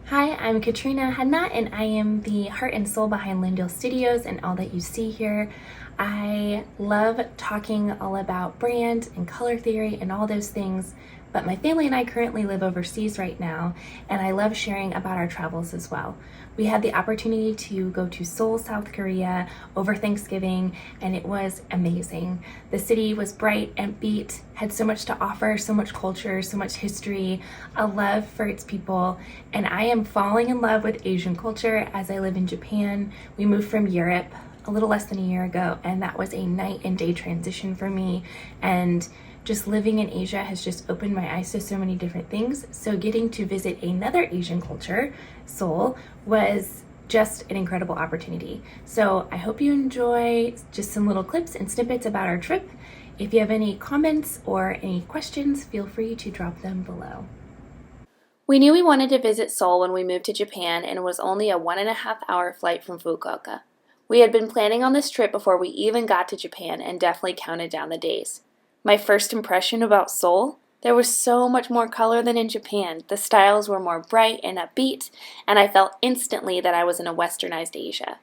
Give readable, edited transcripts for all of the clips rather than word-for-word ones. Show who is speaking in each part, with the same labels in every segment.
Speaker 1: Hi, I'm Katrina Hadnot, and I am the heart and soul behind Lindale Studios and all that you see here. I love talking all about brand and color theory and all those things, but my family and I currently live overseas right now, and I love sharing about our travels as well. We had the opportunity to go to Seoul, South Korea over Thanksgiving, and it was amazing. The city was bright and beat, had so much to offer, so much culture, so much history, a love for its people, and I am falling in love with Asian culture as I live in Japan. We moved from Europe a little less than a year ago, and that was a night and day transition for me, and just living in Asia has just opened my eyes to so many different things. So getting to visit another Asian culture, Seoul, was just an incredible opportunity. So I hope you enjoy just some little clips and snippets about our trip. If you have any comments or any questions, feel free to drop them below. We knew we wanted to visit Seoul when we moved to Japan, and it was only a 1.5-hour flight from Fukuoka. We had been planning on this trip before we even got to Japan and definitely counted down the days. My first impression about Seoul? There was so much more color than in Japan. The styles were more bright and upbeat, and I felt instantly that I was in a westernized Asia.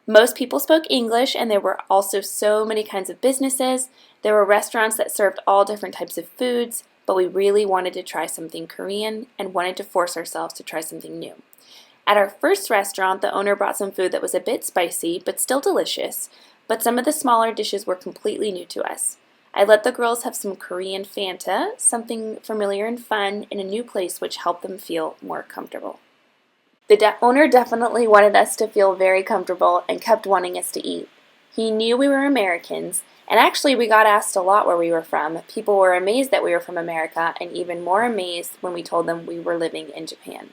Speaker 1: Most people spoke English, and there were also so many kinds of businesses. There were restaurants that served all different types of foods, but we really wanted to try something Korean and wanted to force ourselves to try something new. At our first restaurant, the owner brought some food that was a bit spicy, but still delicious, but some of the smaller dishes were completely new to us. I let the girls have some Korean Fanta, something familiar and fun, in a new place which helped them feel more comfortable. The owner definitely wanted us to feel very comfortable and kept wanting us to eat. He knew we were Americans, and actually we got asked a lot where we were from. People were amazed that we were from America, and even more amazed when we told them we were living in Japan.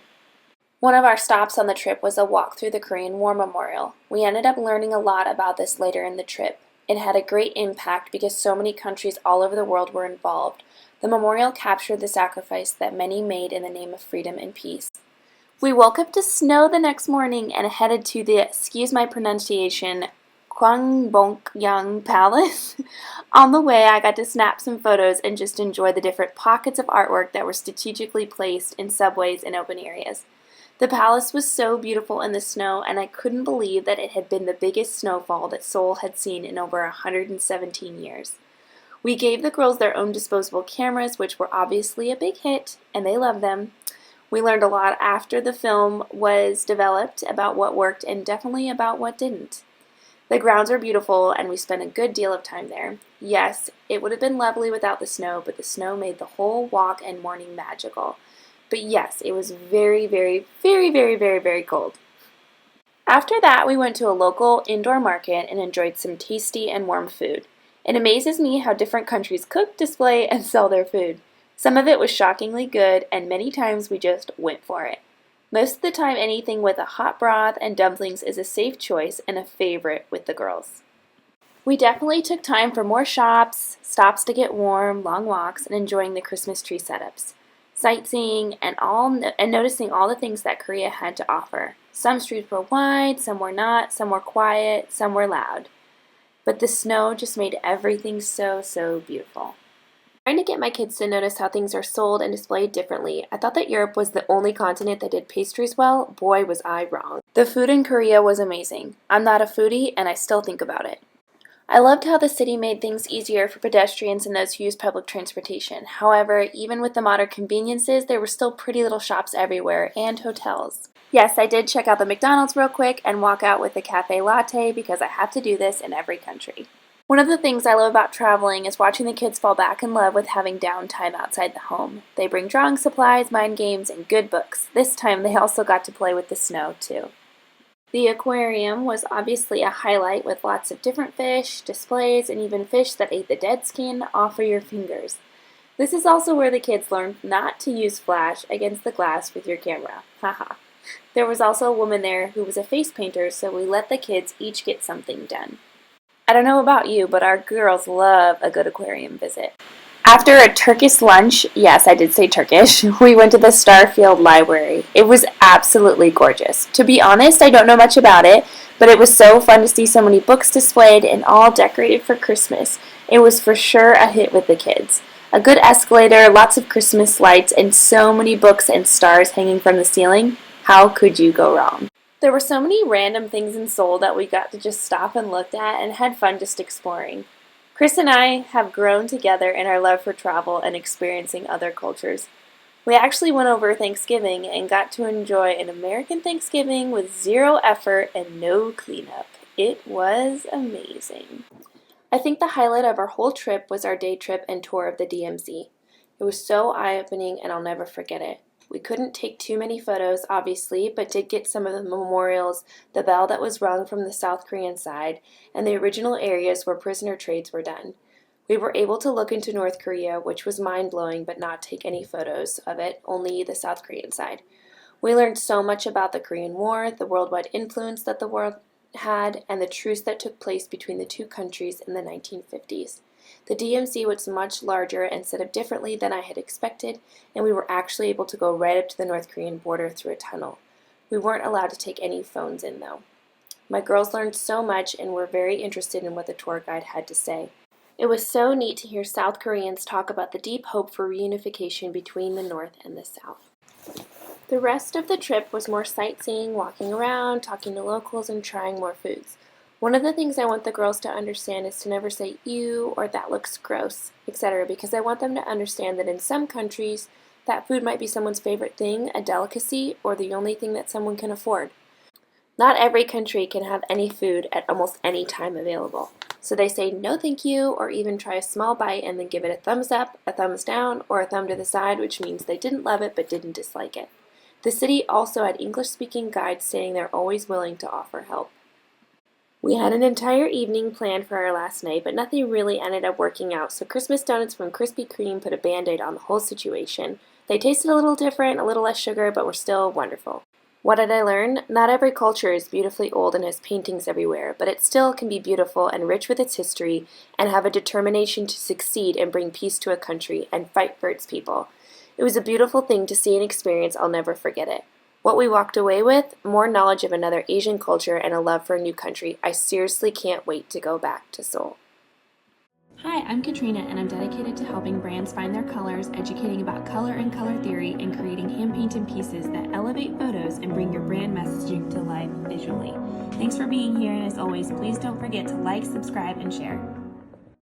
Speaker 1: One of our stops on the trip was a walk through the Korean War Memorial. We ended up learning a lot about this later in the trip. It had a great impact because so many countries all over the world were involved. The memorial captured the sacrifice that many made in the name of freedom and peace. We woke up to snow the next morning and headed to the, excuse my pronunciation, Gyeongbokgung Palace. On the way, I got to snap some photos and just enjoy the different pockets of artwork that were strategically placed in subways and open areas. The palace was so beautiful in the snow, and I couldn't believe that it had been the biggest snowfall that Seoul had seen in over 117 years. We gave the girls their own disposable cameras, which were obviously a big hit, and they loved them. We learned a lot after the film was developed about what worked and definitely about what didn't. The grounds were beautiful, and we spent a good deal of time there. Yes, it would have been lovely without the snow, but the snow made the whole walk and morning magical. But yes, it was very, very, very, very, very, very cold. After that, we went to a local indoor market and enjoyed some tasty and warm food. It amazes me how different countries cook, display, and sell their food. Some of it was shockingly good, and many times we just went for it. Most of the time, anything with a hot broth and dumplings is a safe choice and a favorite with the girls. We definitely took time for more shops, stops to get warm, long walks, and enjoying the Christmas tree setups. Sightseeing and noticing all the things that Korea had to offer. Some streets were wide, some were not, some were quiet, some were loud. But the snow just made everything so, so beautiful. Trying to get my kids to notice how things are sold and displayed differently, I thought that Europe was the only continent that did pastries well. Boy, was I wrong. The food in Korea was amazing. I'm not a foodie, and I still think about it. I loved how the city made things easier for pedestrians and those who use public transportation. However, even with the modern conveniences, there were still pretty little shops everywhere and hotels. Yes, I did check out the McDonald's real quick and walk out with a cafe latte because I have to do this in every country. One of the things I love about traveling is watching the kids fall back in love with having downtime outside the home. They bring drawing supplies, mind games, and good books. This time they also got to play with the snow too. The aquarium was obviously a highlight with lots of different fish, displays, and even fish that ate the dead skin off of your fingers. This is also where the kids learned not to use flash against the glass with your camera. Haha. There was also a woman there who was a face painter, so we let the kids each get something done. I don't know about you, but our girls love a good aquarium visit. After a Turkish lunch, yes, I did say Turkish, we went to the Starfield Library. It was absolutely gorgeous. To be honest, I don't know much about it, but it was so fun to see so many books displayed and all decorated for Christmas. It was for sure a hit with the kids. A good escalator, lots of Christmas lights, and so many books and stars hanging from the ceiling. How could you go wrong? There were so many random things in Seoul that we got to just stop and look at and had fun just exploring. Chris and I have grown together in our love for travel and experiencing other cultures. We actually went over Thanksgiving and got to enjoy an American Thanksgiving with zero effort and no cleanup. It was amazing. I think the highlight of our whole trip was our day trip and tour of the DMZ. It was so eye-opening and I'll never forget it. We couldn't take too many photos, obviously, but did get some of the memorials, the bell that was rung from the South Korean side, and the original areas where prisoner trades were done. We were able to look into North Korea, which was mind-blowing, but not take any photos of it, only the South Korean side. We learned so much about the Korean War, the worldwide influence that the world had, and the truce that took place between the two countries in the 1950s. The DMZ was much larger and set up differently than I had expected, and we were actually able to go right up to the North Korean border through a tunnel. We weren't allowed to take any phones in, though. My girls learned so much and were very interested in what the tour guide had to say. It was so neat to hear South Koreans talk about the deep hope for reunification between the North and the South. The rest of the trip was more sightseeing, walking around, talking to locals, and trying more foods. One of the things I want the girls to understand is to never say ew or that looks gross, etc., because I want them to understand that in some countries, that food might be someone's favorite thing, a delicacy, or the only thing that someone can afford. Not every country can have any food at almost any time available. So they say no thank you, or even try a small bite and then give it a thumbs up, a thumbs down, or a thumb to the side, which means they didn't love it but didn't dislike it. The city also had English-speaking guides saying they're always willing to offer help. We had an entire evening planned for our last night, but nothing really ended up working out, so Christmas donuts from Krispy Kreme put a Band-Aid on the whole situation. They tasted a little different, a little less sugar, but were still wonderful. What did I learn? Not every culture is beautifully old and has paintings everywhere, but it still can be beautiful and rich with its history and have a determination to succeed and bring peace to a country and fight for its people. It was a beautiful thing to see and experience. I'll never forget it. What we walked away with? More knowledge of another Asian culture and a love for a new country. I seriously can't wait to go back to Seoul. Hi, I'm Katrina, and I'm dedicated to helping brands find their colors, educating about color and color theory, and creating hand-painted pieces that elevate photos and bring your brand messaging to life visually. Thanks for being here, and as always, please don't forget to like, subscribe, and share.